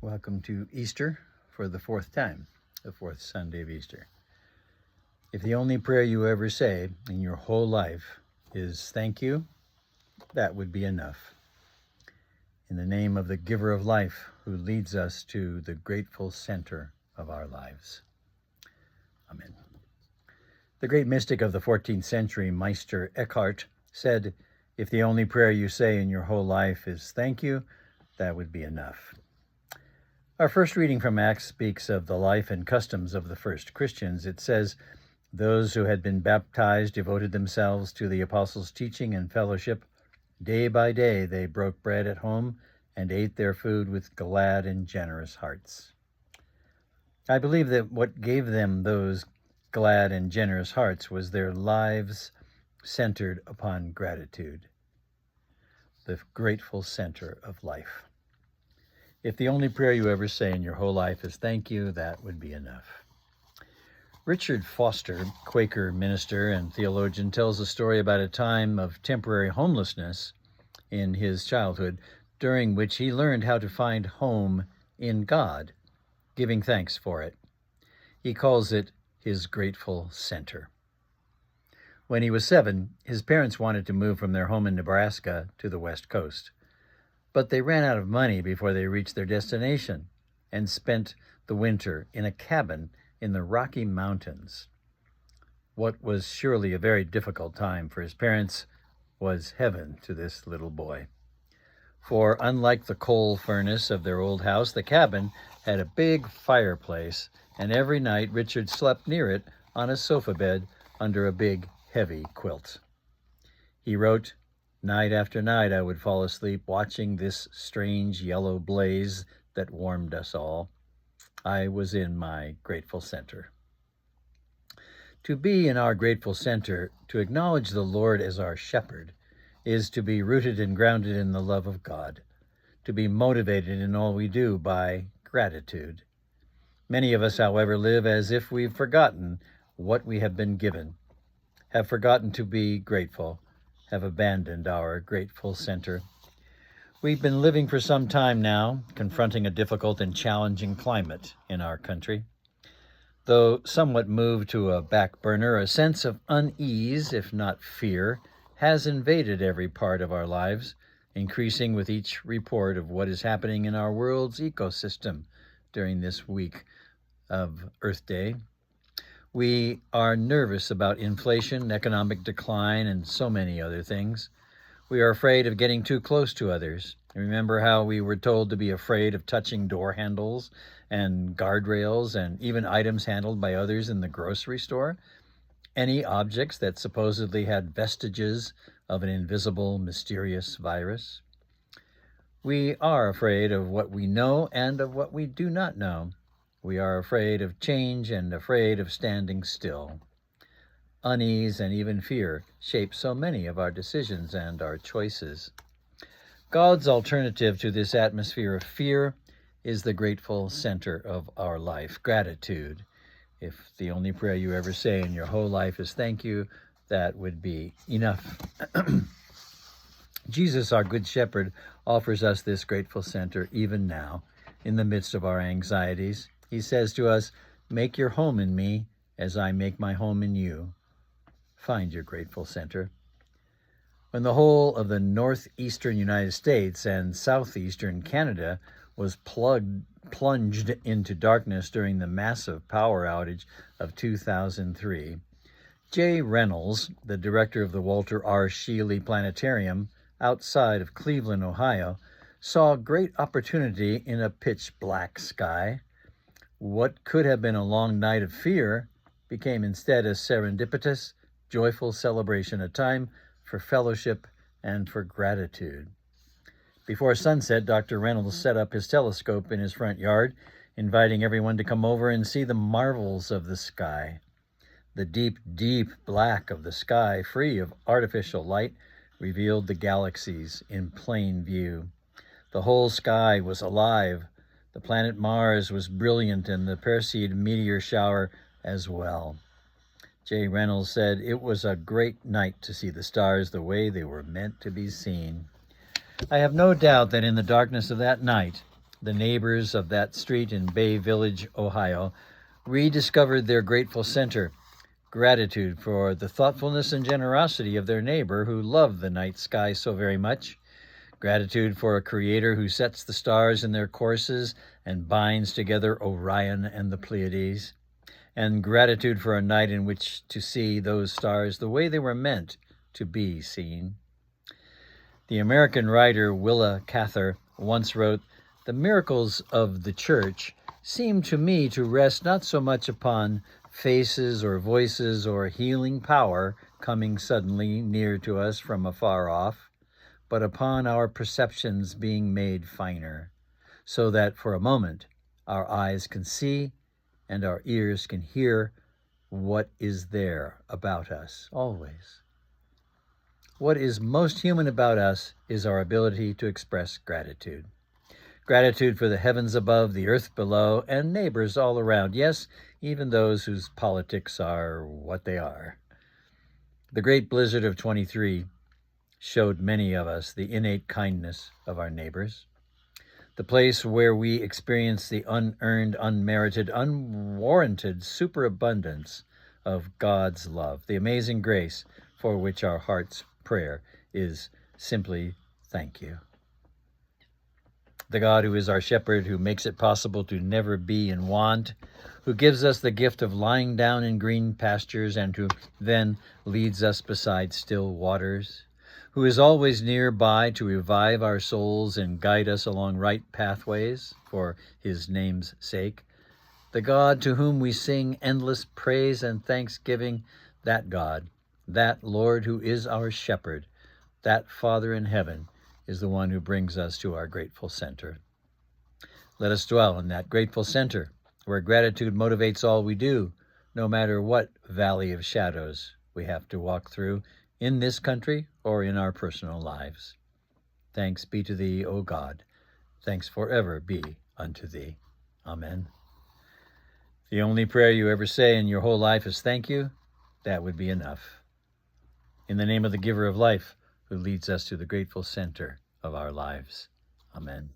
Welcome to Easter for the fourth time, the fourth Sunday of Easter. If the only prayer you ever say in your whole life is thank you, that would be enough. In the name of the giver of life who leads us to the grateful center of our lives. Amen. The great mystic of the 14th century, Meister Eckhart, said, if the only prayer you say in your whole life is thank you, that would be enough. Our first reading from Acts speaks of the life and customs of the first Christians. It says, those who had been baptized devoted themselves to the apostles' teaching and fellowship. Day by day they broke bread at home and ate their food with glad and generous hearts. I believe that what gave them those glad and generous hearts was their lives centered upon gratitude, the grateful center of life. If the only prayer you ever say in your whole life is thank you, that would be enough. Richard Foster, Quaker minister and theologian, tells a story about a time of temporary homelessness in his childhood, during which he learned how to find home in God, giving thanks for it. He calls it his grateful center. When he was 7, his parents wanted to move from their home in Nebraska to the West Coast. But they ran out of money before they reached their destination and spent the winter in a cabin in the Rocky Mountains. What was surely a very difficult time for his parents was heaven to this little boy. For unlike the coal furnace of their old house, the cabin had a big fireplace, and every night Richard slept near it on a sofa bed under a big, heavy quilt. He wrote, night after night I would fall asleep watching this strange yellow blaze that warmed us all. I was in my grateful center. To be in our grateful center, to acknowledge the Lord as our shepherd, is to be rooted and grounded in the love of God, to be motivated in all we do by gratitude. Many of us, however, live as if we've forgotten what we have been given, have forgotten to be grateful, have abandoned our grateful center. We've been living for some time now, confronting a difficult and challenging climate in our country. Though somewhat moved to a back burner, a sense of unease, if not fear, has invaded every part of our lives, increasing with each report of what is happening in our world's ecosystem during this week of Earth Day. We are nervous about inflation, economic decline, and so many other things. We are afraid of getting too close to others. Remember how we were told to be afraid of touching door handles and guardrails and even items handled by others in the grocery store? Any objects that supposedly had vestiges of an invisible, mysterious virus? We are afraid of what we know and of what we do not know. We are afraid of change and afraid of standing still. Unease and even fear shape so many of our decisions and our choices. God's alternative to this atmosphere of fear is the grateful center of our life, gratitude. If the only prayer you ever say in your whole life is thank you, that would be enough. Jesus, our Good Shepherd, offers us this grateful center even now, in the midst of our anxieties. He says to us, make your home in me as I make my home in you. Find your grateful center. When the whole of the northeastern United States and southeastern Canada was plunged into darkness during the massive power outage of 2003, Jay Reynolds, the director of the Walter R. Scheele Planetarium outside of Cleveland, Ohio, saw great opportunity in a pitch-black sky. What could have been a long night of fear became instead a serendipitous, joyful celebration, a time for fellowship and for gratitude. Before sunset, Dr. Reynolds set up his telescope in his front yard, inviting everyone to come over and see the marvels of the sky. The deep, deep black of the sky, free of artificial light, revealed the galaxies in plain view. The whole sky was alive. The planet Mars was brilliant, and the Perseid meteor shower as well. Jay Reynolds said, it was a great night to see the stars the way they were meant to be seen. I have no doubt that in the darkness of that night, the neighbors of that street in Bay Village, Ohio, rediscovered their grateful center, gratitude for the thoughtfulness and generosity of their neighbor who loved the night sky so very much, gratitude for a creator who sets the stars in their courses and binds together Orion and the Pleiades, and gratitude for a night in which to see those stars the way they were meant to be seen. The American writer Willa Cather once wrote, "The miracles of the church seem to me to rest not so much upon faces or voices or healing power coming suddenly near to us from afar off, but upon our perceptions being made finer, so that for a moment our eyes can see and our ears can hear what is there about us always." What is most human about us is our ability to express gratitude. Gratitude for the heavens above, the earth below, and neighbors all around. Yes, even those whose politics are what they are. The great blizzard of 23 showed many of us the innate kindness of our neighbors. The place where we experience the unearned, unmerited, unwarranted superabundance of God's love, the amazing grace for which our heart's prayer is simply thank you. The God who is our shepherd, who makes it possible to never be in want, who gives us the gift of lying down in green pastures and who then leads us beside still waters, who is always nearby to revive our souls and guide us along right pathways for his name's sake, the God to whom we sing endless praise and thanksgiving, that God, that Lord who is our shepherd, that Father in heaven, is the one who brings us to our grateful center. Let us dwell in that grateful center where gratitude motivates all we do, no matter what valley of shadows we have to walk through in this country or in our personal lives. Thanks be to thee, O God. Thanks forever be unto thee. Amen. The only prayer you ever say in your whole life is thank you. That would be enough. In the name of the giver of life, who leads us to the grateful center of our lives. Amen.